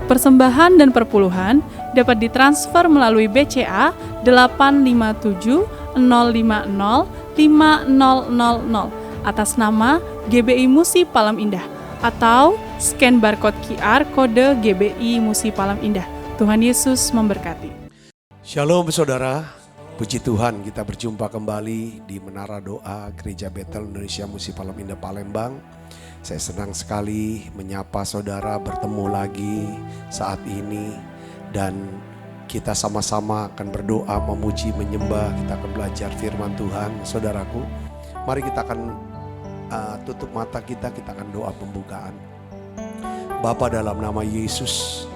Persembahan dan perpuluhan dapat ditransfer melalui BCA 857 050 5000 atas nama GBI Musi Palem Indah atau scan barcode QR kode GBI Musi Palem Indah. Tuhan Yesus memberkati. Shalom saudara, puji Tuhan kita berjumpa kembali di Menara Doa Gereja Betel Indonesia Musi Palem Indah Palembang. Saya senang sekali menyapa saudara bertemu lagi saat ini dan kita sama-sama akan berdoa, memuji, menyembah. Kita akan belajar firman Tuhan. Saudaraku, mari kita akan tutup mata kita akan doa pembukaan. Bapa, dalam nama Yesus,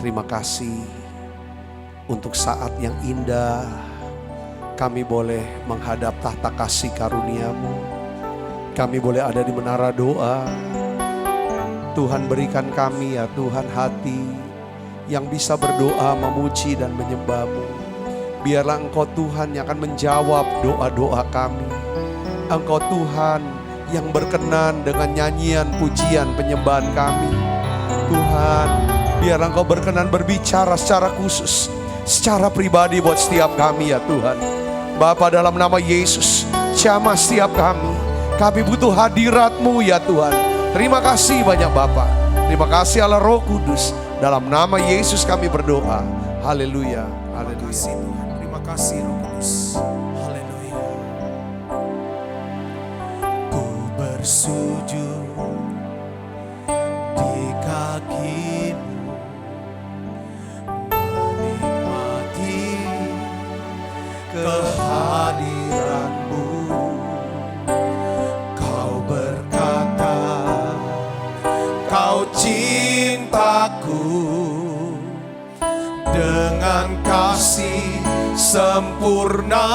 terima kasih untuk saat yang indah kami boleh menghadap tahta kasih karunia-Mu. Kami boleh ada di menara doa. Tuhan, berikan kami ya Tuhan hati yang bisa berdoa, memuji dan menyembah-Mu. Biarlah Engkau Tuhan yang akan menjawab doa-doa kami. Engkau Tuhan yang berkenan dengan nyanyian, pujian, penyembahan kami. Tuhan, biarlah Engkau berkenan berbicara secara khusus, secara pribadi buat setiap kami ya Tuhan. Bapa, dalam nama Yesus, jamah setiap kami. Kami butuh hadirat-Mu ya Tuhan. Terima kasih banyak Bapa. Terima kasih Allah Roh Kudus. Dalam nama Yesus kami berdoa. Haleluya. Haleluya. Terima kasih Roh Kudus. Haleluya. Ku bersujud di kaki-Mu, menikmati kehadiran-Mu. Kau berkata, Kau cintaku dengan kasih sempurna.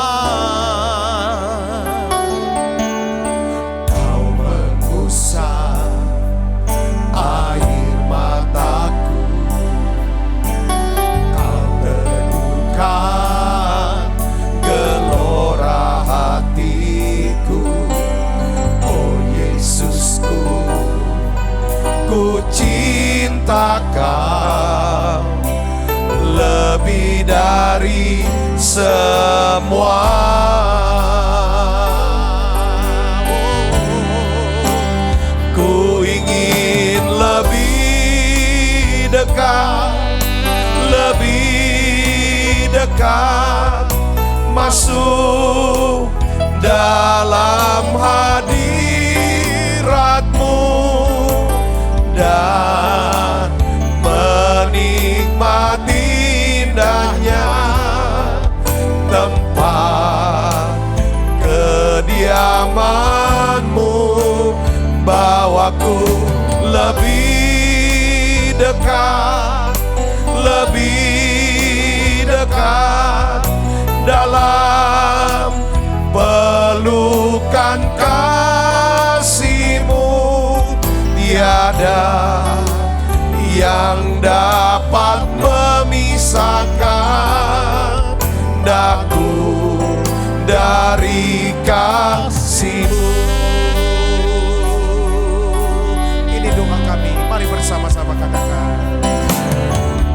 Kau mengusap air mataku, Kau teduhkan gelora hatiku. Oh Yesusku, ku cinta Kau lebih dari semua. Ku ingin lebih dekat masuk dalam hadirat-Mu dan menikmati indahnya tempat kediaman-Mu. Bawaku lebih dekat dalam pelukan kasih-Mu. Tiada yang dapat memisahkan daku dari kasih-Mu. Ini doa kami, mari bersama-sama katakan.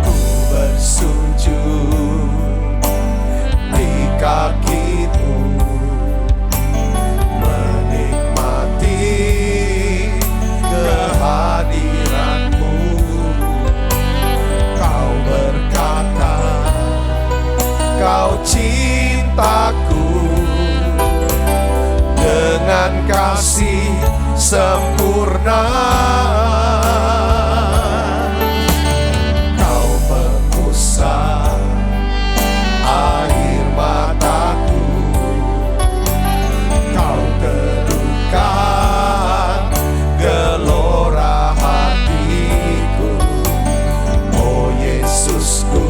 Ku bersujud di kaki-Mu, menikmati kehadiran-Mu. Kau berkata, Kau cintaku dengan kasih sempurna. Kau mengusap air mataku, Kau teduhkan gelora hatiku. Oh Yesusku,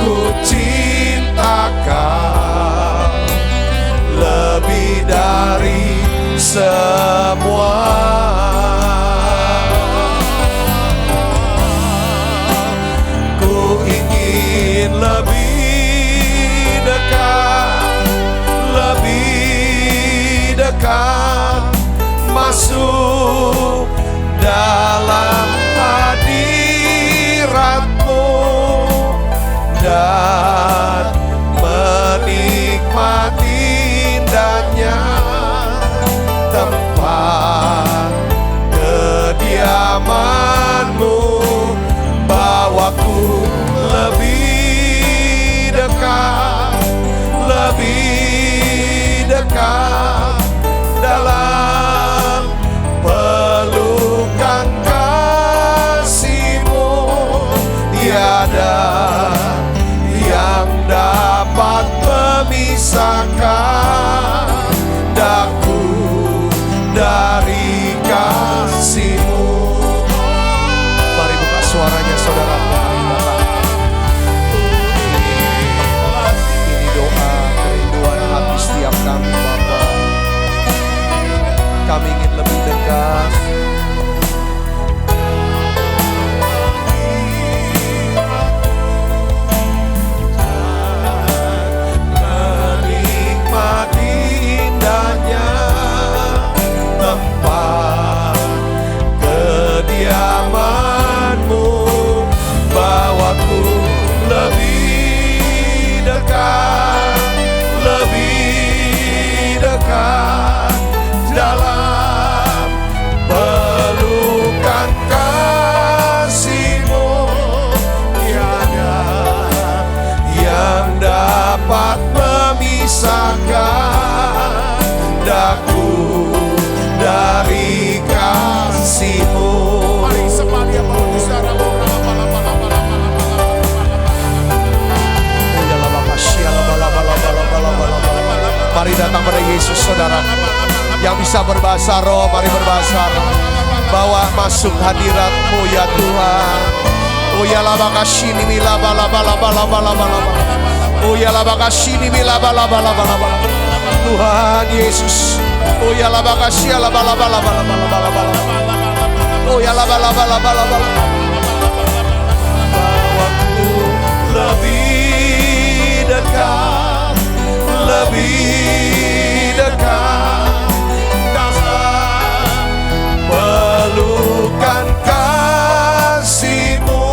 ku cinta Kau lebih dari semua. Ku ingin lebih dekat masuk dalam hadirat-Mu. tiada yang dapat memisahkan daku dari kasih-Mu. Mari buka suaranya saudara. Ini doa kerinduan hati setiap kami Bapa. Kami ingin lebih dekat. Menikmati indahnya tempat kediaman-Mu, bawaku lebih dekat dalam pelukan kasih-Mu. Tiada yang dapat memisahkan daku dari kasih-Mu. Mari semuanya bangun secara mari datang pada Yesus saudara. Yang bisa berbahasa roh, mari berbahasa roh. Bawa masuk hadirat-Mu ya Tuhan. Oh ya laba kasini mila bala bala bala bala bala. Oh ya laba kasini mila bala bala bala bala. Tuhan Yesus. Oh ya laba kasih la bala bala bala bala bala bala. Oh ya laba bala bala bala bala. Bawaku lebih dekat, lebih dekat dalam pelukan kasih-Mu.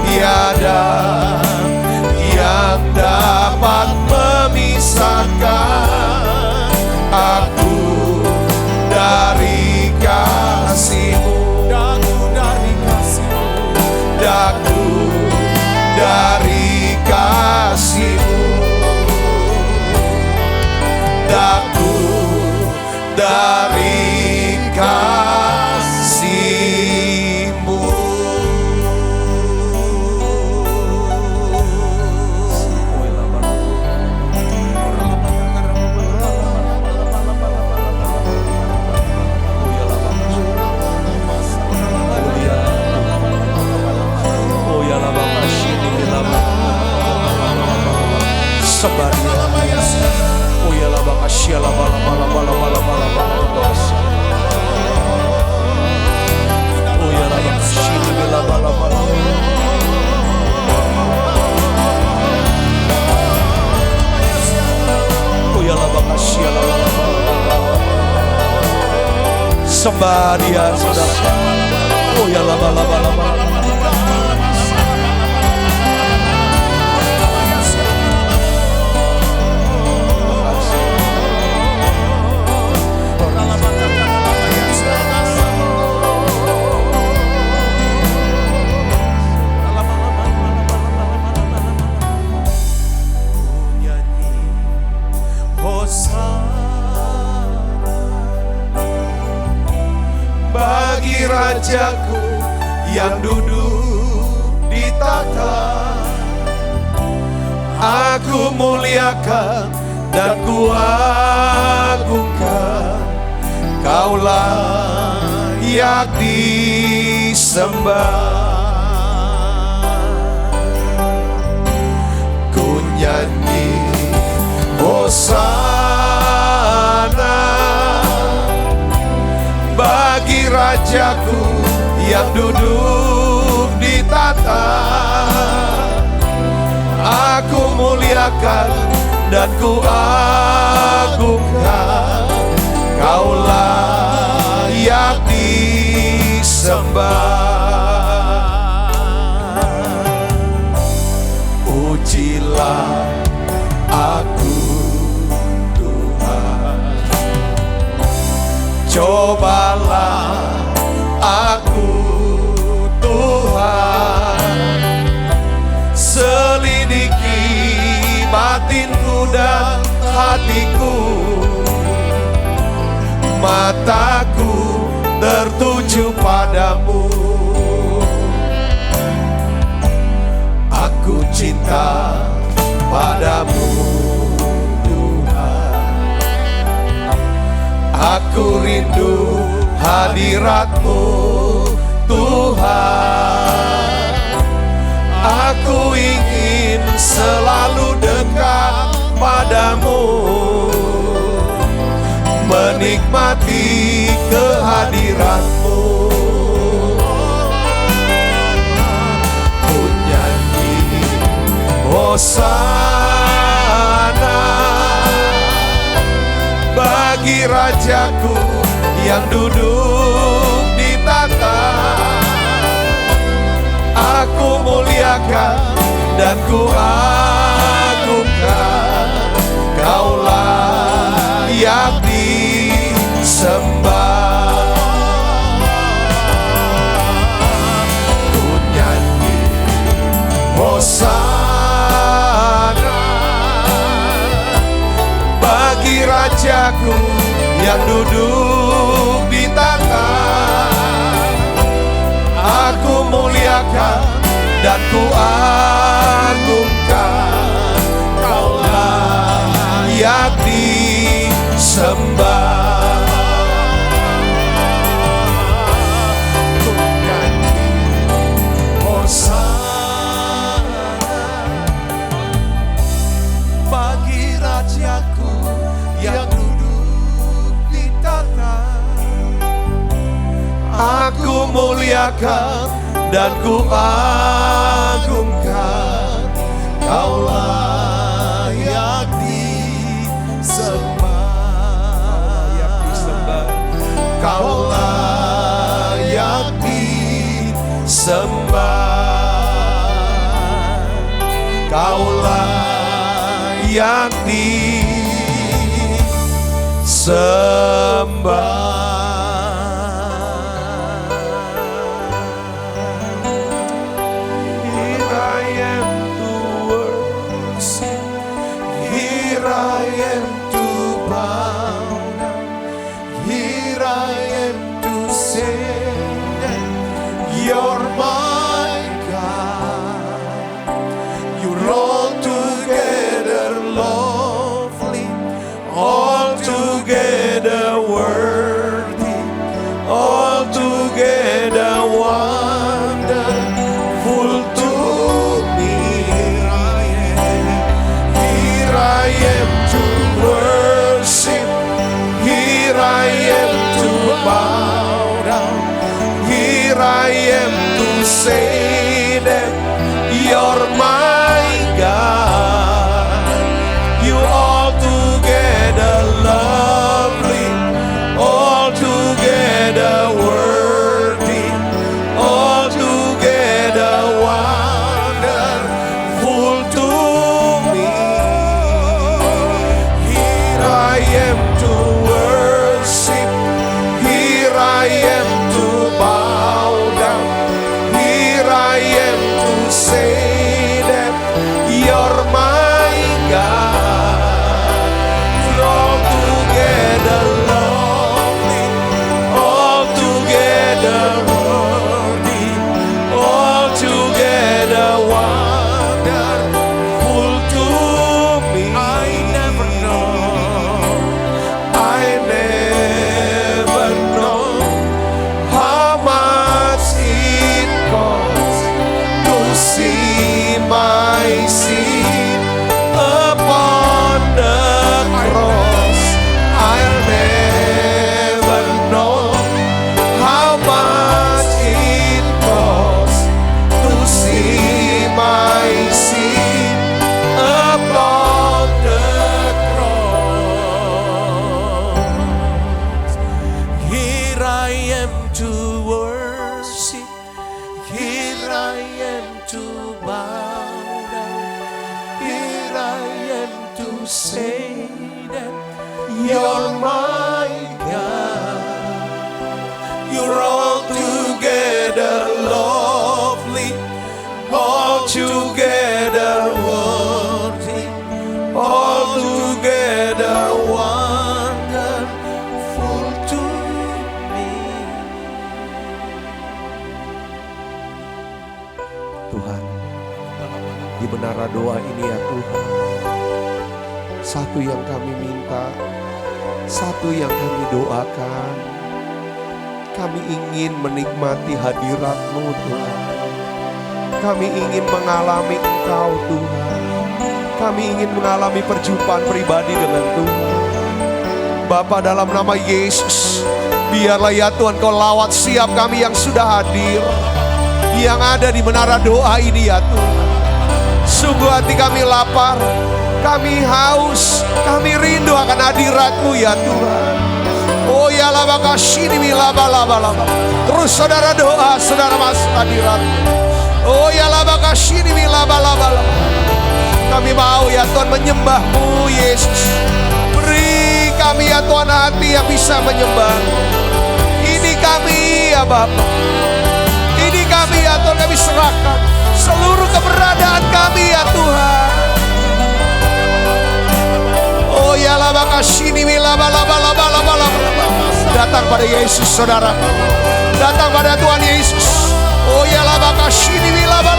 Tiada yang dapat memisahkan aku dari kasih-Mu. Daku dari kasih-Mu. Daku dari kasih-Mu. Daku dari kasih-Mu. Sembah Dia saudara. Oh ya laba laba laba. Rajaku yang duduk di tahta, aku muliakan dan kuagungkan. Kau layak disembah. Ku nyanyi Hosana bagi Rajaku yang duduk di tahta. Aku muliakan dan kuagungkan. Kau layak disembah. Ujilah aku Tuhan, cobalah aku Tuhan, selidiki batinku dan hatiku. Mataku tertuju padamu, datang padamu Tuhan. Aku rindu hadirat-Mu Tuhan. Aku ingin selalu dekat padamu, menikmati kehadirat-Mu. Ku nyanyi Hosana bagi Rajaku yang duduk di tata. Aku muliakan dan ku agungkan, Kau layak disembah. Ku nyanyi Hosana bagi Rajaku yang duduk di tata. Aku muliakan dan ku agungkan, Kau layak disembah. Ku nyanyi Hosana bagi Rajaku yang duduk di tata. Aku muliakan dan ku agungkan, Kau layak disembah. Kau layak disembah. Kau layak disembah. Say that you're my God. You altogether lovely, altogether worthy, altogether wonderful to me. Here I am to worship, here I am to bow down. I am to say that you're my God. You're altogether lovely, altogether worthy, altogether wonderful to me. I never know how much it costs to see my sin upon the cross. I'll never know how much it costs to see my sin upon the cross. Here I am to worship, here I am to bow down, here I am to say that you're my God. You're altogether lovely, altogether worthy, altogether wonderful to me. Tuhan, di menara doa ini ya Tuhan. Satu yang kami minta, satu yang kami doakan, kami ingin menikmati hadirat-Mu Tuhan. Kami ingin mengalami Engkau Tuhan. Kami ingin mengalami perjumpaan pribadi dengan Tuhan. Bapa, dalam nama Yesus, biarlah ya Tuhan Kau lawat siap kami yang sudah hadir, yang ada di menara doa ini ya Tuhan. Sungguh hati kami lapar, kami haus, kami rindu akan hadirat-Mu ya Tuhan. Oh ya laba kasih ini laba. Terus saudara doa, saudara masuk hadirat. Oh ya laba kasih ini laba. Kami mau ya Tuhan menyembah-Mu Yesus. Beri kami ya Tuhan hati yang bisa menyembah. Ini kami ya Bapa. Ini kami ya Tuhan, kami serahkan seluruh keberadaan kami ya Tuhan. Oh ya laba kasih ini laba. Datang pada Yesus saudara. Datang pada Tuhan Yesus. Oh ya laba kasih ini laba.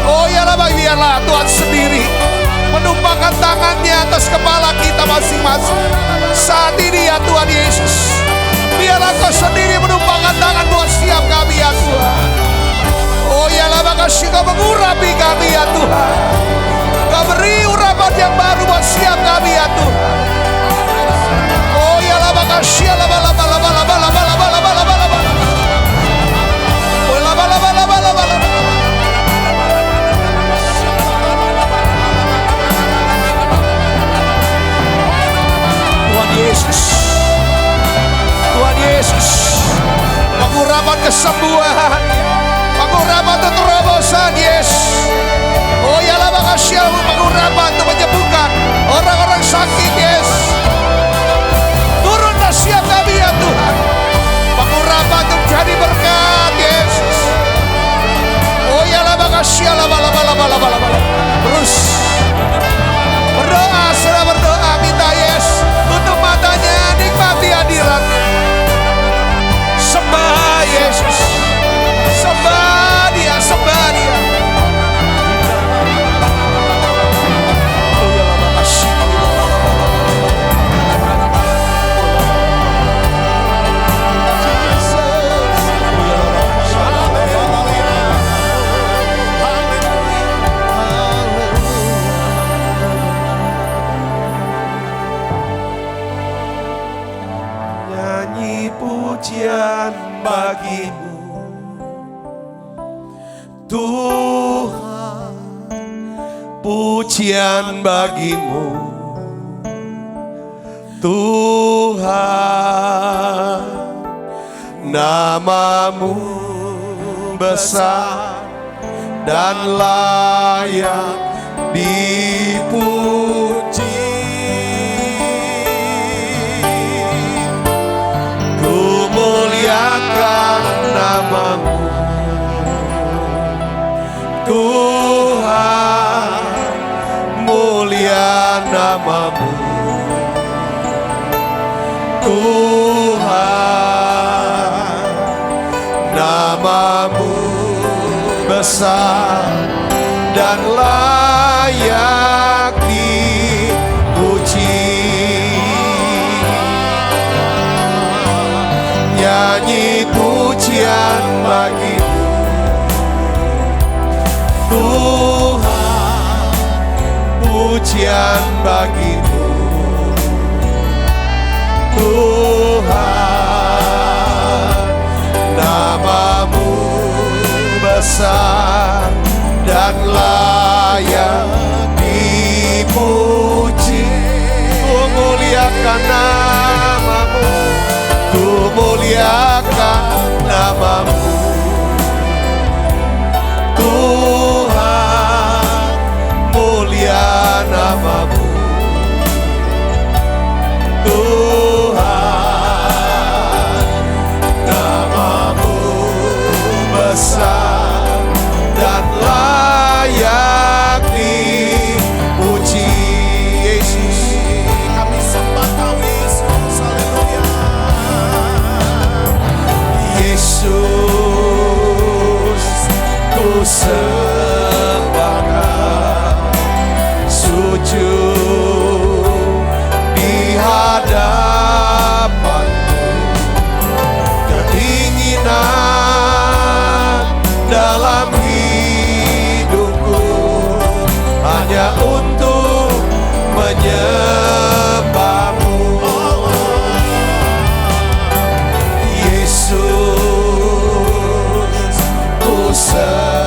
Oh ya laba, biarlah Tuhan sendiri menumpahkan tangannya atas kepala kita masing-masing. Saat ini ya Tuhan Yesus, biarlah Kau sendiri menumpahkan tangan buat setiap kami ya Tuhan. Oh ya laba kasih Kau mengurapi kami ya Tuhan. Kau beri urapan yang baru buat setiap kami ya Tuhan. Oh ya laba kasih laba. Tuhan Yesus, pengurapan kesembuhan, pengurapan untuk terobosan Yesus. Oh ya lah, makasih pengurapan untuk menyembuhkan orang-orang sakit Yesus. Turunlah siap kami ya Tuhan, pengurapan untuk jadi berkat Yesus. Oh ya lah, makasih terus berdoa, sudah berdoa, minta Yesus tutup matanya, nikmati hadiratnya. Sembah Yesus, sembah Dia, sembah Dia. Oh ya Allah, makasih. Pujian bagimu Tuhan, pujian bagimu Tuhan, namamu besar dan layak dipuji. Muliakan namamu Tuhan, mulia namamu Tuhan, namamu besar dan layak dipuji. Nyanyi pujian bagimu Tuhan, pujian bagimu Tuhan, namamu besar dan layak dipuji. Ku muliakan namamu, ku muliakan namamu Tuhan, mulia namamu Tuhan, namamu besar dan layak dipuji. Yesus, kami sembah Kau Yesus, haleluya. Yesus, ku sembah dalam hidupku hanya untuk menyembahmu. Yesus, ku sembahkan,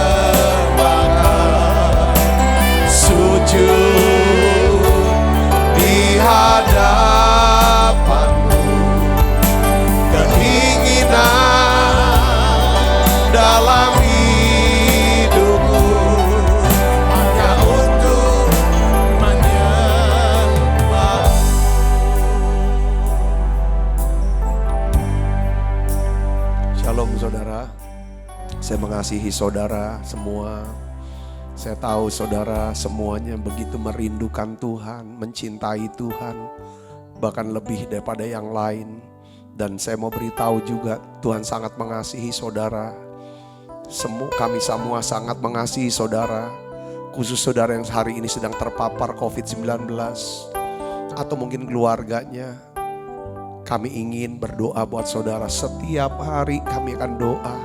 sujud di hadapanmu. Keinginan dalam hidupku hanya untuk menyembah. Shalom saudara, saya mengasihi saudara semua. Saya tahu saudara semuanya begitu merindukan Tuhan, mencintai Tuhan, bahkan lebih daripada yang lain. Dan saya mau beritahu juga, Tuhan sangat mengasihi saudara. Kami semua sangat mengasihi saudara. Khusus saudara yang hari ini sedang terpapar COVID-19 atau mungkin keluarganya. Kami ingin berdoa buat saudara. Setiap hari kami akan doa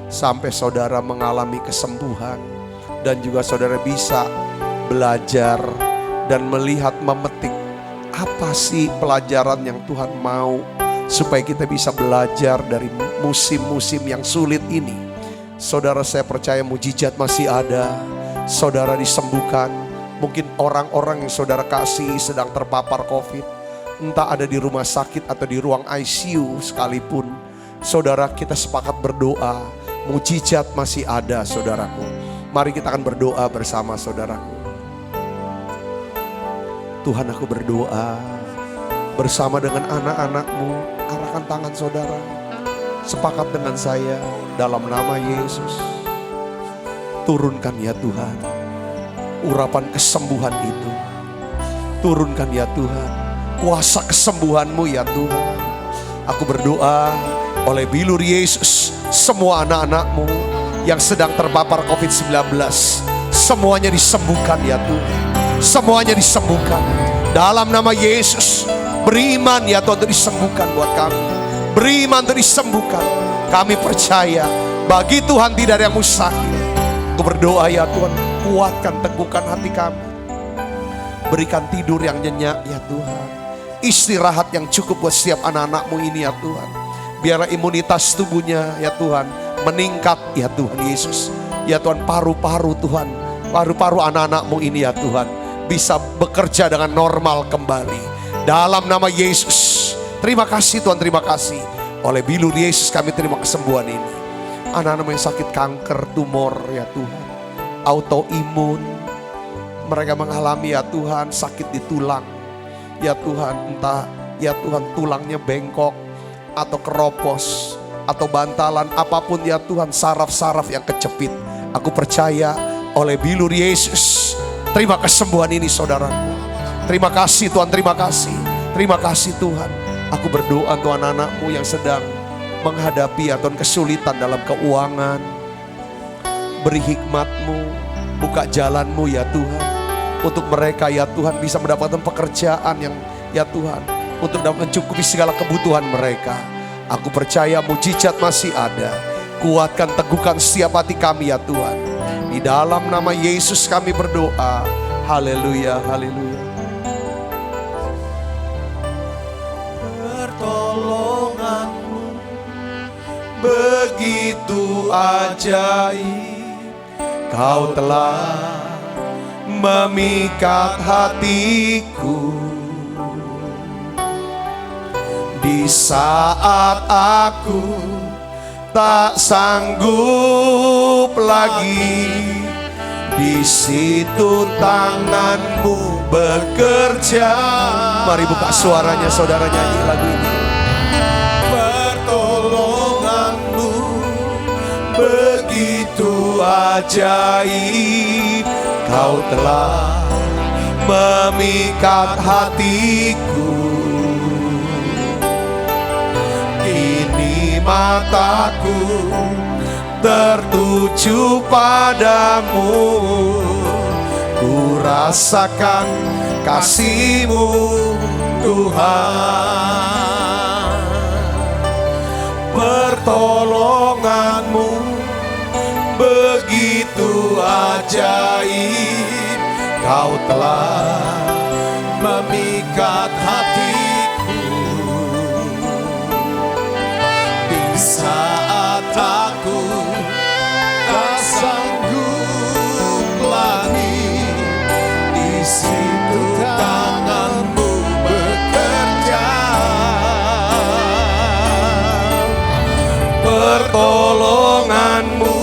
sampai saudara mengalami kesembuhan. Dan juga saudara bisa belajar dan melihat, memetik apa sih pelajaran yang Tuhan mau, supaya kita bisa belajar dari musim-musim yang sulit ini. Saudara, saya percaya mujizat masih ada. Saudara disembuhkan. Mungkin orang-orang yang saudara kasih sedang terpapar COVID, entah ada di rumah sakit atau di ruang ICU sekalipun. Saudara, kita sepakat berdoa, mujizat masih ada saudaraku. Mari kita akan berdoa bersama saudaraku. Tuhan, aku berdoa bersama dengan anak-anak-Mu. Arahkan tangan saudara, sepakat dengan saya dalam nama Yesus. Turunkan ya Tuhan urapan kesembuhan itu. Turunkan ya Tuhan kuasa kesembuhan-Mu ya Tuhan. Aku berdoa oleh bilur Yesus, semua anak-anak-Mu yang sedang terpapar COVID-19, semuanya disembuhkan ya Tuhan. Semuanya disembuhkan dalam nama Yesus. Beriman ya Tuhan untuk disembuhkan buat kami. Beriman untuk disembuhkan. Kami percaya bagi Tuhan tidak ada yang mustahil. Aku berdoa ya Tuhan, kuatkan, teguhkan hati kami. Berikan tidur yang nyenyak ya Tuhan. Istirahat yang cukup buat setiap anak-anak-Mu ini ya Tuhan. Biarlah imunitas tubuhnya ya Tuhan meningkat ya Tuhan Yesus. Ya Tuhan, paru-paru Tuhan, paru-paru anak-anak-Mu ini ya Tuhan bisa bekerja dengan normal kembali. Dalam nama Yesus. Terima kasih Tuhan, terima kasih. Oleh bilur Yesus kami terima kesembuhan ini. Anak-anak yang sakit kanker, tumor ya Tuhan, autoimun, mereka mengalami ya Tuhan sakit di tulang ya Tuhan, entah ya Tuhan tulangnya bengkok atau keropos atau bantalan, apapun ya Tuhan, saraf-saraf yang kejepit. Aku percaya oleh bilur Yesus terima kesembuhan ini saudaraku. Terima kasih Tuhan, terima kasih. Terima kasih Tuhan. Aku berdoa untuk anak-anak-Mu yang sedang menghadapi ya Tuhan kesulitan dalam keuangan. Beri hikmat-Mu, buka jalan-Mu ya Tuhan. Untuk mereka ya Tuhan bisa mendapatkan pekerjaan yang ya Tuhan, untuk dapat mencukupi segala kebutuhan mereka. Aku percaya mujizat masih ada. Kuatkan, teguhkan setiap hati kami ya Tuhan. Di dalam nama Yesus kami berdoa. Haleluya, haleluya. Pertolongan-Mu begitu ajaib. Kau telah memikat hatiku. Di saat aku tak sanggup lagi, di situ tangan-Mu bekerja. Mari buka suaranya saudara, nyanyi lagu ini. Pertolongan-Mu begitu ajaib. Kau telah memikat hatiku. Mataku tertuju padamu, ku rasakan kasih-Mu Tuhan. Pertolongan-Mu begitu ajaib. Kau telah memikat hatiku di saat aku tak sanggup lagi. Di situ tanganmu bekerja, pertolonganmu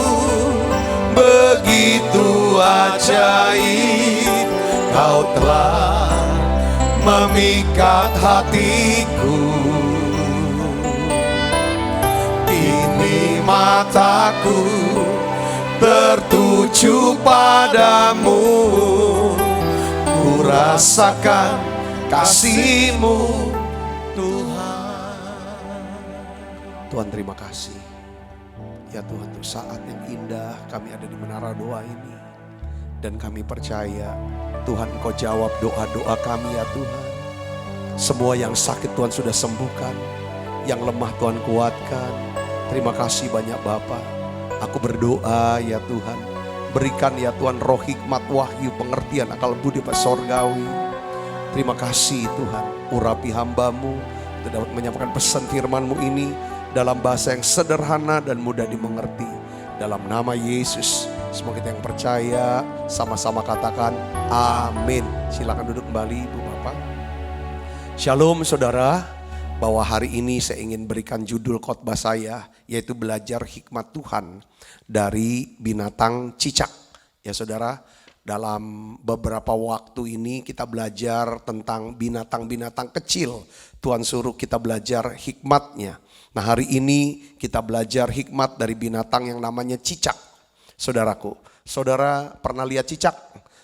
begitu ajaib. Kau telah memikat hatiku. Kini mataku tertuju padamu, ku rasakan kasih-Mu Tuhan. Tuhan, terima kasih. Ya Tuhan, untuk saat yang indah kami ada di menara doa ini. Dan kami percaya Tuhan, Kau jawab doa-doa kami ya Tuhan. Semua yang sakit Tuhan sudah sembuhkan, yang lemah Tuhan kuatkan. Terima kasih banyak Bapa. Aku berdoa ya Tuhan, berikan ya Tuhan roh hikmat, wahyu, pengertian, akal budi Pak Sorgawi. Terima kasih Tuhan, urapi hamba-Mu untuk dapat menyampaikan pesan firman-Mu ini dalam bahasa yang sederhana dan mudah dimengerti. Dalam nama Yesus, semua kita yang percaya sama-sama katakan amin. Silakan duduk kembali Ibu Bapak. Shalom saudara, bahwa hari ini saya ingin berikan judul khotbah saya, yaitu belajar hikmat Tuhan dari binatang cicak. Ya saudara, dalam beberapa waktu ini kita belajar tentang binatang-binatang kecil. Tuhan suruh kita belajar hikmatnya. Nah hari ini kita belajar hikmat dari binatang yang namanya cicak. Saudaraku, saudara pernah lihat cicak?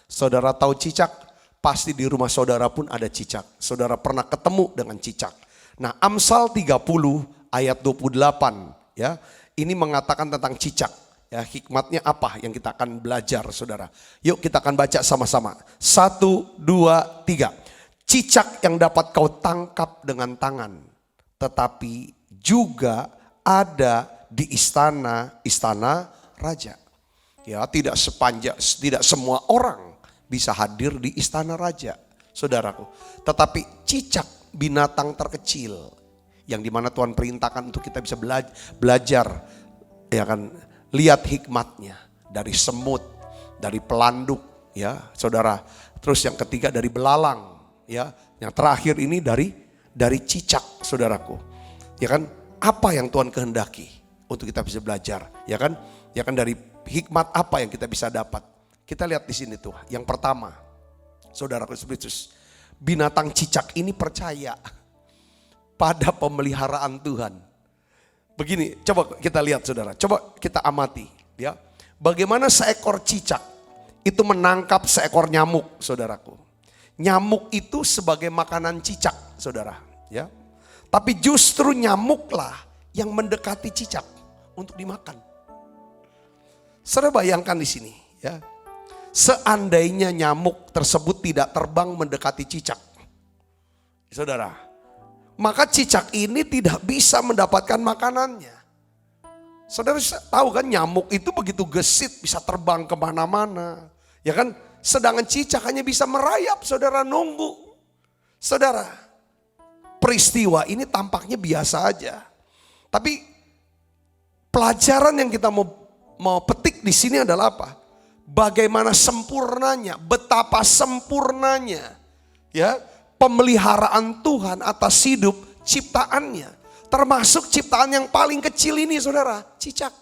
Saudara tahu cicak? Pasti di rumah saudara pun ada cicak. Saudara pernah ketemu dengan cicak. Nah Amsal 30 ayat 28 ya, ini mengatakan tentang cicak. Ya, hikmatnya apa yang kita akan belajar saudara. Yuk kita akan baca sama-sama. 1, 2, 3. Cicak yang dapat kau tangkap dengan tangan, tetapi juga ada di istana raja. Ya, tidak semua orang bisa hadir di istana raja, saudaraku. Tetapi cicak binatang terkecil yang dimana Tuhan perintahkan untuk kita bisa belajar, ya kan, lihat hikmatnya dari semut, dari pelanduk, ya saudara. Terus yang ketiga dari belalang, ya. Yang terakhir ini dari cicak, saudaraku. Ya kan, apa yang Tuhan kehendaki untuk kita bisa belajar, ya kan? Ya kan, dari hikmat apa yang kita bisa dapat. Kita lihat di sini tuh. Yang pertama, saudaraku Kristus, binatang cicak ini percaya pada pemeliharaan Tuhan. Begini, coba kita lihat saudara, coba kita amati ya. Bagaimana seekor cicak itu menangkap seekor nyamuk, saudaraku. Nyamuk itu sebagai makanan cicak, saudara, ya. Tapi justru nyamuklah yang mendekati cicak untuk dimakan. Saudara bayangkan di sini, ya. Seandainya nyamuk tersebut tidak terbang mendekati cicak, saudara, maka cicak ini tidak bisa mendapatkan makanannya. Saudara tahu kan, nyamuk itu begitu gesit bisa terbang kemana-mana, ya kan? Sedangkan cicak hanya bisa merayap, saudara, nunggu. Saudara, peristiwa ini tampaknya biasa aja. Tapi pelajaran yang kita mau petik di sini adalah apa? Bagaimana sempurnanya, betapa sempurnanya ya pemeliharaan Tuhan atas hidup ciptaannya. Termasuk ciptaan yang paling kecil ini, saudara, cicak.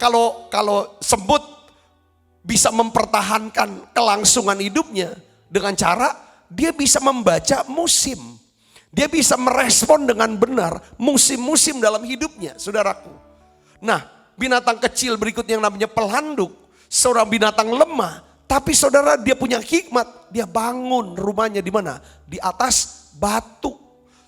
Kalau semut bisa mempertahankan kelangsungan hidupnya dengan cara dia bisa membaca musim. Dia bisa merespon dengan benar musim-musim dalam hidupnya, saudaraku. Nah, binatang kecil berikutnya yang namanya pelanduk, seorang binatang lemah, tapi saudara dia punya hikmat, dia bangun rumahnya di mana? Di atas batu,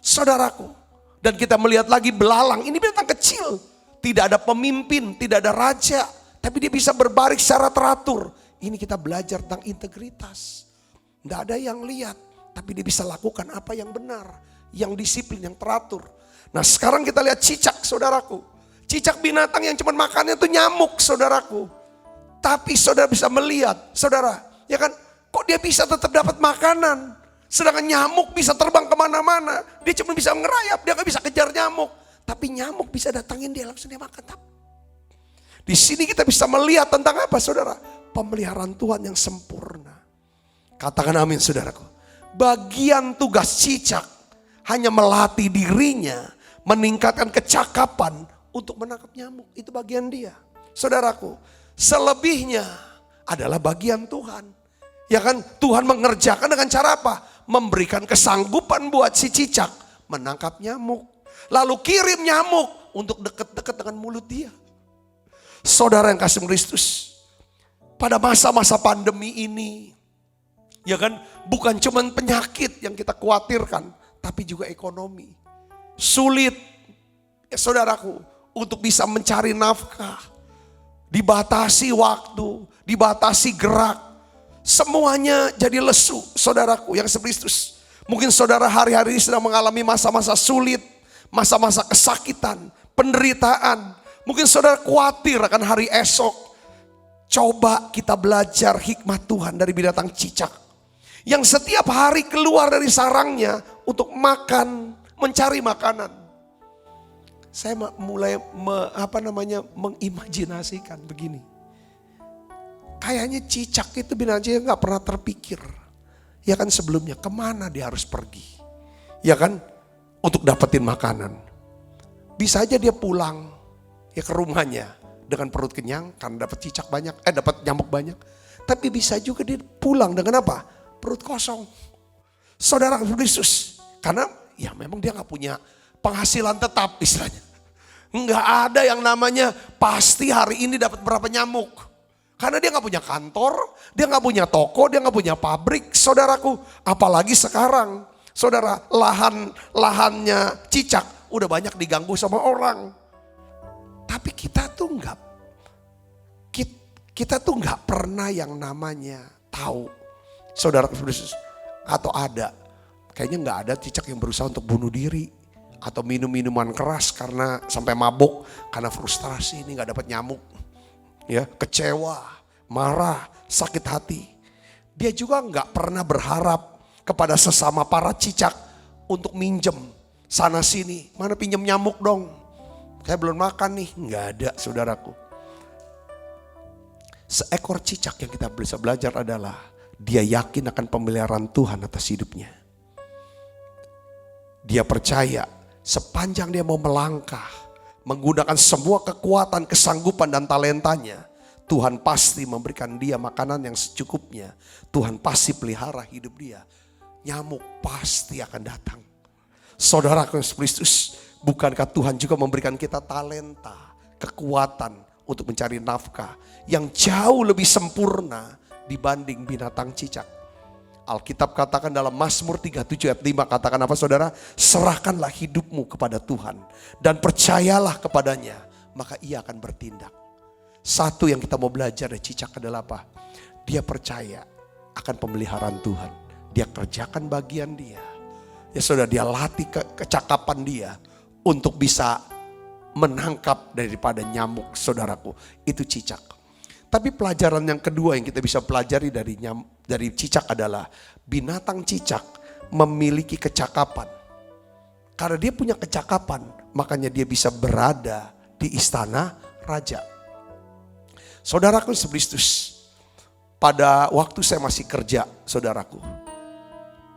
saudaraku. Dan kita melihat lagi belalang, ini binatang kecil, tidak ada pemimpin, tidak ada raja, tapi dia bisa berbaring secara teratur. Ini kita belajar tentang integritas. Tidak ada yang lihat, tapi dia bisa lakukan apa yang benar, yang disiplin, yang teratur. Nah sekarang kita lihat cicak, saudaraku. Cicak binatang yang cuma makannya tuh nyamuk, saudaraku. Tapi saudara bisa melihat, saudara, ya kan, kok dia bisa tetap dapat makanan. Sedangkan nyamuk bisa terbang kemana-mana. Dia cuma bisa ngerayap, dia gak bisa kejar nyamuk. Tapi nyamuk bisa datangin dia, langsung dia makan. Di sini kita bisa melihat tentang apa, saudara? Pemeliharaan Tuhan yang sempurna. Katakan amin, saudaraku. Bagian tugas cicak hanya melatih dirinya, meningkatkan kecakapan untuk menangkap nyamuk. Itu bagian dia. Saudaraku, selebihnya adalah bagian Tuhan. Ya kan, Tuhan mengerjakan dengan cara apa? Memberikan kesanggupan buat si cicak menangkap nyamuk. Lalu kirim nyamuk untuk dekat-dekat dengan mulut dia. Saudara yang kasih Kristus, pada masa-masa pandemi ini, ya kan, bukan cuma penyakit yang kita khawatirkan, tapi juga ekonomi. Sulit, ya saudaraku, untuk bisa mencari nafkah. Dibatasi waktu, dibatasi gerak. Semuanya jadi lesu, saudaraku yang Kristus. Mungkin saudara hari-hari ini sedang mengalami masa-masa sulit, masa-masa kesakitan, penderitaan. Mungkin saudara khawatir akan hari esok. Coba kita belajar hikmat Tuhan dari binatang cicak. Yang setiap hari keluar dari sarangnya untuk makan, mencari makanan. Saya mulai mengimajinasikan begini. Kayaknya cicak itu binatang gak pernah terpikir. Ya kan sebelumnya kemana dia harus pergi. Ya kan untuk dapetin makanan. Bisa aja dia pulang ya ke rumahnya dengan perut kenyang karena dapat cicak banyak, dapat nyamuk banyak. Tapi bisa juga dia pulang dengan apa? Perut kosong. Saudara Kristus. Karena ya memang dia gak punya penghasilan tetap istilahnya. Nggak ada yang namanya pasti hari ini dapat berapa nyamuk. Karena dia nggak punya kantor, dia nggak punya toko, dia nggak punya pabrik, saudaraku. Apalagi sekarang, saudara, lahannya cicak udah banyak diganggu sama orang. Tapi kita tuh nggak pernah yang namanya tahu, saudara Kristus, atau ada. Kayaknya nggak ada cicak yang berusaha untuk bunuh diri. Atau minum minuman keras karena sampai mabuk karena frustrasi ini nggak dapat nyamuk, ya kecewa, marah, sakit hati. Dia juga nggak pernah berharap kepada sesama para cicak untuk minjem sana sini, mana pinjem nyamuk dong, saya belum makan nih, nggak ada saudaraku. Seekor cicak yang kita bisa belajar adalah dia yakin akan pemeliharaan Tuhan atas hidupnya. Dia percaya sepanjang dia mau melangkah, menggunakan semua kekuatan, kesanggupan dan talentanya, Tuhan pasti memberikan dia makanan yang secukupnya. Tuhan pasti pelihara hidup dia. Nyamuk pasti akan datang. Saudara Kristus, bukankah Tuhan juga memberikan kita talenta, kekuatan untuk mencari nafkah yang jauh lebih sempurna dibanding binatang cicak? Alkitab katakan dalam Mazmur 37 ayat 5, katakan apa saudara? Serahkanlah hidupmu kepada Tuhan dan percayalah kepadanya, maka ia akan bertindak. Satu yang kita mau belajar dari cicak adalah apa? Dia percaya akan pemeliharaan Tuhan. Dia kerjakan bagian dia. Ya saudara, dia latih kecakapan dia untuk bisa menangkap daripada nyamuk, saudaraku. Itu cicak. Tapi pelajaran yang kedua yang kita bisa pelajari dari cicak adalah binatang cicak memiliki kecakapan. Karena dia punya kecakapan, makanya dia bisa berada di istana raja. Saudaraku Kristus, pada waktu saya masih kerja, saudaraku.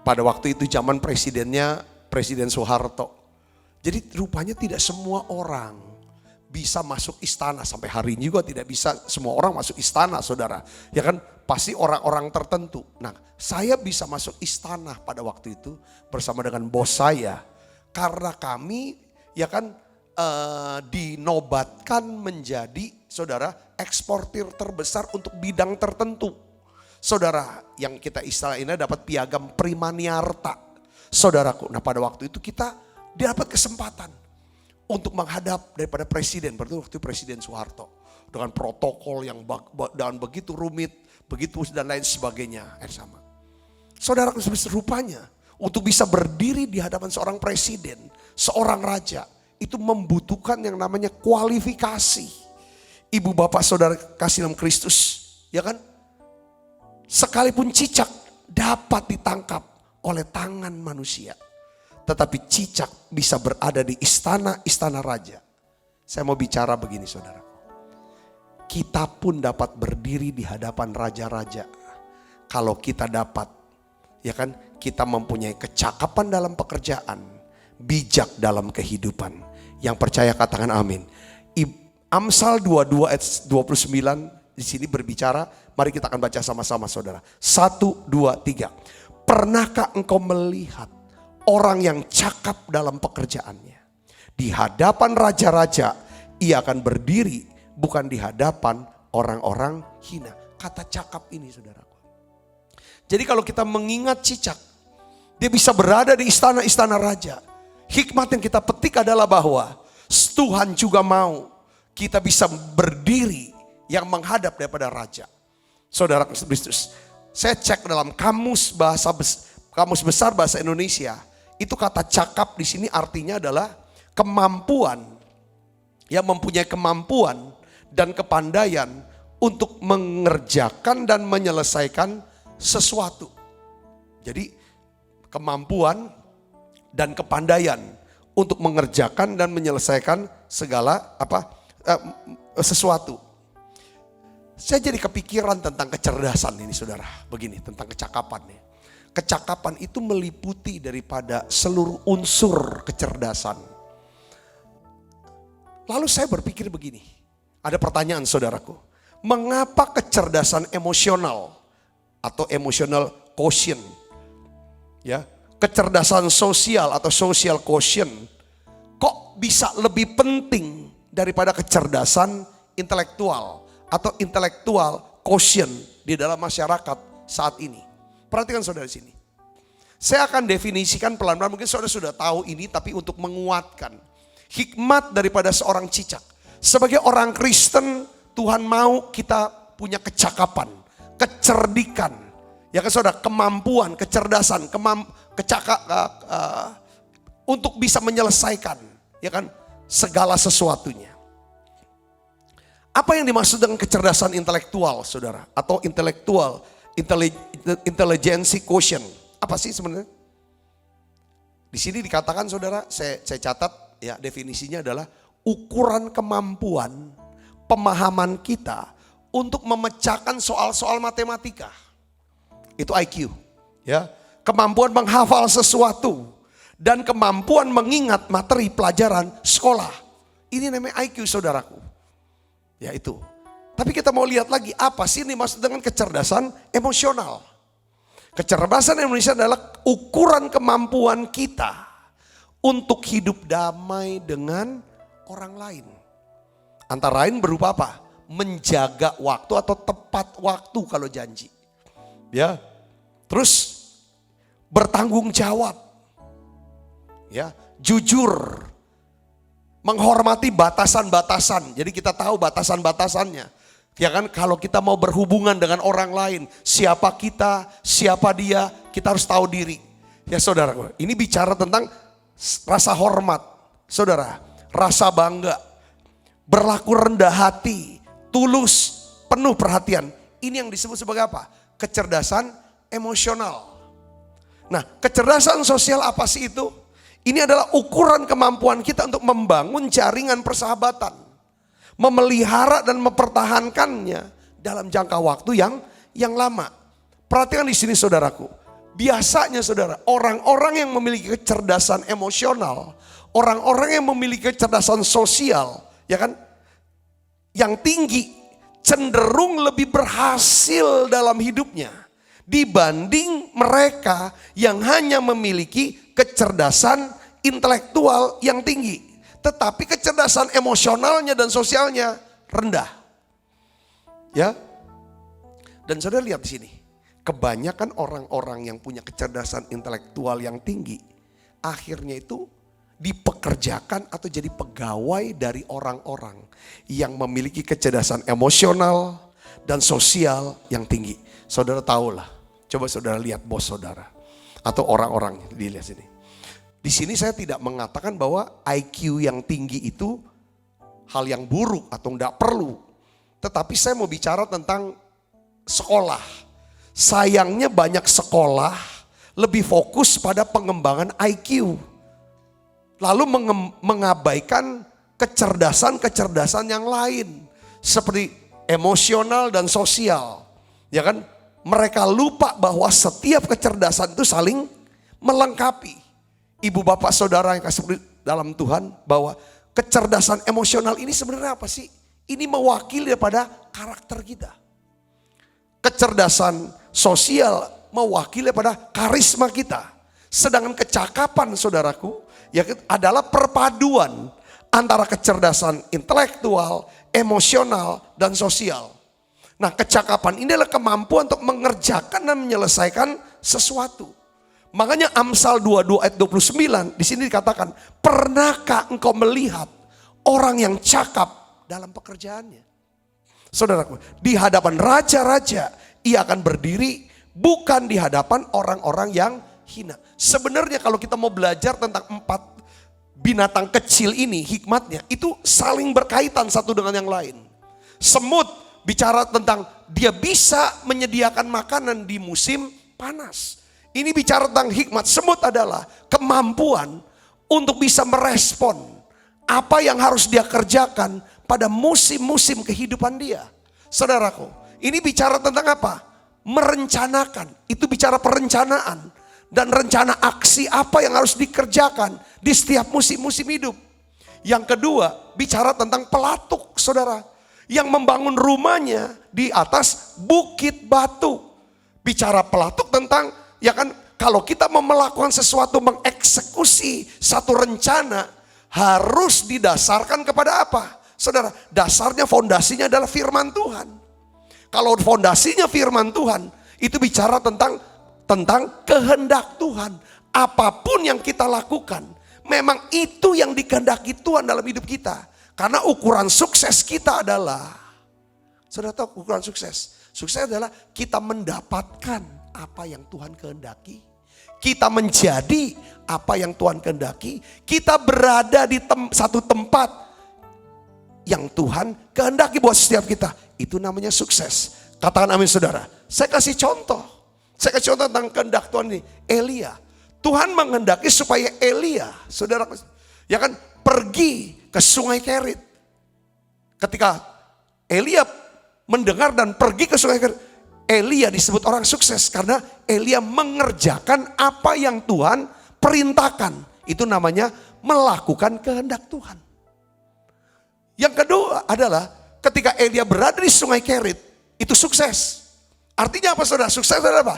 Pada waktu itu zaman presidennya Presiden Soeharto. Jadi rupanya tidak semua orang bisa masuk istana, sampai hari ini juga tidak bisa semua orang masuk istana, saudara. Ya kan, pasti orang-orang tertentu. Nah, saya bisa masuk istana pada waktu itu bersama dengan bos saya. Karena kami, ya kan, dinobatkan menjadi, saudara, eksportir terbesar untuk bidang tertentu. Saudara, yang kita istilahnya dapat piagam Primaniarta. Saudaraku, nah pada waktu itu kita dapat kesempatan untuk menghadap daripada presiden, waktu Presiden Soeharto. Dengan protokol yang dan begitu rumit, begitu dan lain sebagainya. Sama. Saudara rupanya untuk bisa berdiri di hadapan seorang presiden, seorang raja, itu membutuhkan yang namanya kualifikasi. Ibu bapak saudara kasih dalam Kristus, ya kan? Sekalipun cicak dapat ditangkap oleh tangan manusia, tetapi cicak bisa berada di istana-istana raja. Saya mau bicara begini saudara. Kita pun dapat berdiri di hadapan raja-raja. Kalau kita dapat, ya kan, kita mempunyai kecakapan dalam pekerjaan, bijak dalam kehidupan. Yang percaya katakan amin. Amsal 22 ayat 29 di sini berbicara, mari kita akan baca sama-sama saudara. 1, 2, 3. Pernahkah engkau melihat orang yang cakap dalam pekerjaannya? Di hadapan raja-raja ia akan berdiri, bukan di hadapan orang-orang hina. Kata cakap ini saudaraku. Jadi kalau kita mengingat cicak, dia bisa berada di istana-istana raja. Hikmat yang kita petik adalah bahwa Tuhan juga mau kita bisa berdiri yang menghadap daripada raja. Saudara Kristus, saya cek dalam kamus besar bahasa Indonesia, itu kata cakap di sini artinya adalah kemampuan, yang mempunyai kemampuan dan kepandaian untuk mengerjakan dan menyelesaikan sesuatu. Jadi kemampuan dan kepandaian untuk mengerjakan dan menyelesaikan segala sesuatu. Saya jadi kepikiran tentang kecerdasan ini saudara. Begini tentang kecakapan nih. Kecakapan itu meliputi daripada seluruh unsur kecerdasan. Lalu saya berpikir begini. Ada pertanyaan saudaraku. Mengapa kecerdasan emosional atau emotional quotient, ya, kecerdasan sosial atau social quotient kok bisa lebih penting daripada kecerdasan intelektual atau intelektual quotient di dalam masyarakat saat ini? Perhatikan saudara di sini. Saya akan definisikan pelan-pelan, mungkin saudara sudah tahu ini, tapi untuk menguatkan hikmat daripada seorang cicak. Sebagai orang Kristen, Tuhan mau kita punya kecakapan, kecerdikan, ya kan saudara, kemampuan, kecerdasan, untuk bisa menyelesaikan, ya kan, segala sesuatunya. Apa yang dimaksud dengan kecerdasan intelektual, saudara, atau intelektual, intelligence quotient? Apa sih sebenarnya? Di sini dikatakan, saudara, saya catat, ya, definisinya adalah ukuran kemampuan, pemahaman kita untuk memecahkan soal-soal matematika. Itu IQ, ya. Kemampuan menghafal sesuatu dan kemampuan mengingat materi pelajaran sekolah. Ini namanya IQ saudaraku. Ya itu. Tapi kita mau lihat lagi apa sih ini maksud dengan kecerdasan emosional. Kecerdasan Indonesia adalah ukuran kemampuan kita untuk hidup damai dengan orang lain. Antara lain berupa apa? Menjaga waktu atau tepat waktu kalau janji. Ya. Terus bertanggung jawab. Ya, jujur. Menghormati batasan-batasan. Jadi kita tahu batasan-batasannya. Ya kan, kalau kita mau berhubungan dengan orang lain, siapa kita, siapa dia, kita harus tahu diri. Ya saudara, ini bicara tentang rasa hormat. Saudara, rasa bangga, berlaku rendah hati, tulus, penuh perhatian. Ini yang disebut sebagai apa? Kecerdasan emosional. Nah, kecerdasan sosial apa sih itu? Ini adalah ukuran kemampuan kita untuk membangun jaringan persahabatan, memelihara dan mempertahankannya dalam jangka waktu yang lama. Perhatikan di sini saudaraku. Biasanya saudara, orang-orang yang memiliki kecerdasan emosional, orang-orang yang memiliki kecerdasan sosial, ya kan, yang tinggi, cenderung lebih berhasil dalam hidupnya dibanding mereka yang hanya memiliki kecerdasan intelektual yang tinggi, tetapi kecerdasan emosionalnya dan sosialnya rendah. Ya. Dan saudara lihat di sini, kebanyakan orang-orang yang punya kecerdasan intelektual yang tinggi, akhirnya itu dipekerjakan atau jadi pegawai dari orang-orang yang memiliki kecerdasan emosional dan sosial yang tinggi. Saudara tahulah, coba saudara lihat bos saudara atau orang-orang, dilihat sini. Di sini saya tidak mengatakan bahwa IQ yang tinggi itu hal yang buruk atau tidak perlu. Tetapi saya mau bicara tentang sekolah. Sayangnya banyak sekolah lebih fokus pada pengembangan IQ. Lalu mengabaikan kecerdasan-kecerdasan yang lain. Seperti emosional dan sosial. Ya kan? Mereka lupa bahwa setiap kecerdasan itu saling melengkapi. Ibu bapak saudara yang kasih dalam Tuhan, bahwa kecerdasan emosional ini sebenarnya apa sih? Ini mewakili daripada karakter kita. Kecerdasan sosial mewakili daripada karisma kita. Sedangkan kecakapan saudaraku ya adalah perpaduan antara kecerdasan intelektual, emosional, dan sosial. Nah, kecakapan ini adalah kemampuan untuk mengerjakan dan menyelesaikan sesuatu. Makanya Amsal 22 ayat 29 di sini dikatakan, pernahkah engkau melihat orang yang cakap dalam pekerjaannya? Saudaraku, di hadapan raja-raja ia akan berdiri, bukan di hadapan orang-orang yang hina. Sebenarnya kalau kita mau belajar tentang 4 binatang kecil ini, hikmatnya itu saling berkaitan satu dengan yang lain. Semut bicara tentang dia bisa menyediakan makanan di musim panas. Ini bicara tentang hikmat. Semut adalah kemampuan untuk bisa merespon apa yang harus dia kerjakan pada musim-musim kehidupan dia. Saudaraku, ini bicara tentang apa? Merencanakan. Itu bicara perencanaan. Dan rencana aksi apa yang harus dikerjakan di setiap musim-musim hidup. Yang kedua, bicara tentang pelatuk, saudara. Yang membangun rumahnya di atas bukit batu. Bicara pelatuk tentang, ya kan, kalau kita mau melakukan sesuatu, mengeksekusi satu rencana, harus didasarkan kepada apa? Saudara, dasarnya fondasinya adalah firman Tuhan. Kalau fondasinya firman Tuhan, itu bicara tentang kehendak Tuhan. Apapun yang kita lakukan, memang itu yang dikehendaki Tuhan dalam hidup kita. Karena ukuran sukses kita adalah, saudara tahu ukuran sukses? Sukses adalah kita mendapatkan apa yang Tuhan kehendaki. Kita menjadi apa yang Tuhan kehendaki. Kita berada di satu tempat yang Tuhan kehendaki buat setiap kita. Itu namanya sukses. Katakan amin saudara. Saya kasih contoh. Saya kasih contoh tentang kehendak Tuhan ini. Elia. Tuhan menghendaki supaya Elia, saudara, ya kan, pergi ke sungai Kerit. Ketika Elia mendengar dan pergi ke sungai Kerit, Elia disebut orang sukses karena Elia mengerjakan apa yang Tuhan perintahkan. Itu namanya melakukan kehendak Tuhan. Yang kedua adalah ketika Elia berada di sungai Kerit, itu sukses. Artinya apa saudara? Sukses adalah apa?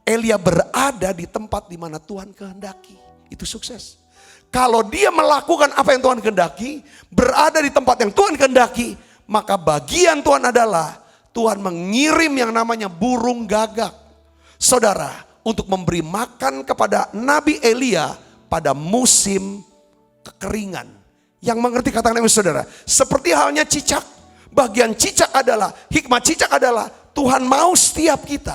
Elia berada di tempat di mana Tuhan kehendaki. Itu sukses. Kalau dia melakukan apa yang Tuhan kehendaki, berada di tempat yang Tuhan kehendaki, maka bagian Tuhan adalah Tuhan mengirim yang namanya burung gagak. Saudara, untuk memberi makan kepada Nabi Elia pada musim kekeringan. Yang mengerti katakan saudara, seperti halnya cicak. Bagian cicak adalah, hikmat cicak adalah Tuhan mau setiap kita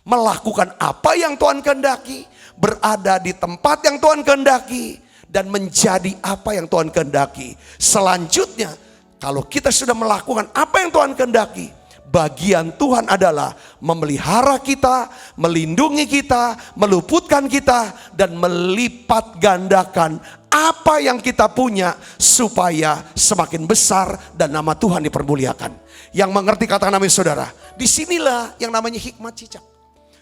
melakukan apa yang Tuhan kehendaki, berada di tempat yang Tuhan kehendaki, dan menjadi apa yang Tuhan kehendaki. Selanjutnya, kalau kita sudah melakukan apa yang Tuhan kehendaki, bagian Tuhan adalah memelihara kita, melindungi kita, meluputkan kita, dan melipat gandakan apa yang kita punya supaya semakin besar dan nama Tuhan dipermuliakan. Yang mengerti katakan amin saudara. Disinilah yang namanya hikmat cicak.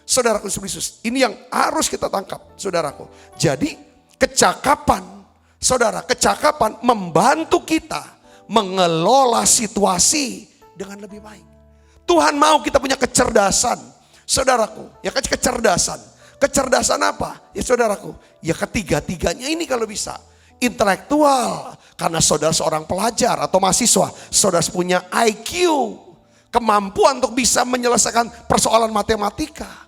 Saudaraku Yesus, ini yang harus kita tangkap saudaraku. Jadi kecakapan, saudara, kecakapan membantu kita mengelola situasi dengan lebih baik. Tuhan mau kita punya kecerdasan, saudaraku, ya kecerdasan. Kecerdasan apa? Ya saudaraku, ya ketiga-tiganya ini kalau bisa. Intelektual, karena saudara seorang pelajar atau mahasiswa, saudara punya IQ, kemampuan untuk bisa menyelesaikan persoalan matematika.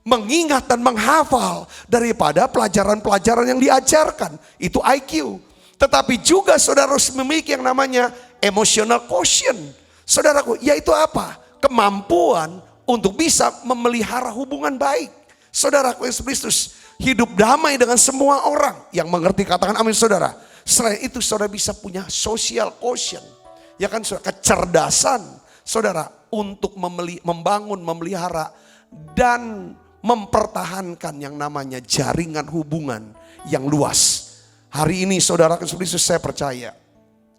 Mengingat dan menghafal daripada pelajaran-pelajaran yang diajarkan. Itu IQ. Tetapi juga saudara harus memiliki yang namanya emotional quotient. Saudaraku, yaitu apa? Kemampuan untuk bisa memelihara hubungan baik. Saudaraku Yesus Kristus, Hidup damai dengan semua orang yang mengerti, katakan amin saudara. Selain itu saudara bisa punya social quotient. Ya kan saudara, kecerdasan saudara untuk membangun, memelihara dan mempertahankan yang namanya jaringan hubungan yang luas. Hari ini saudara Yesus, saya percaya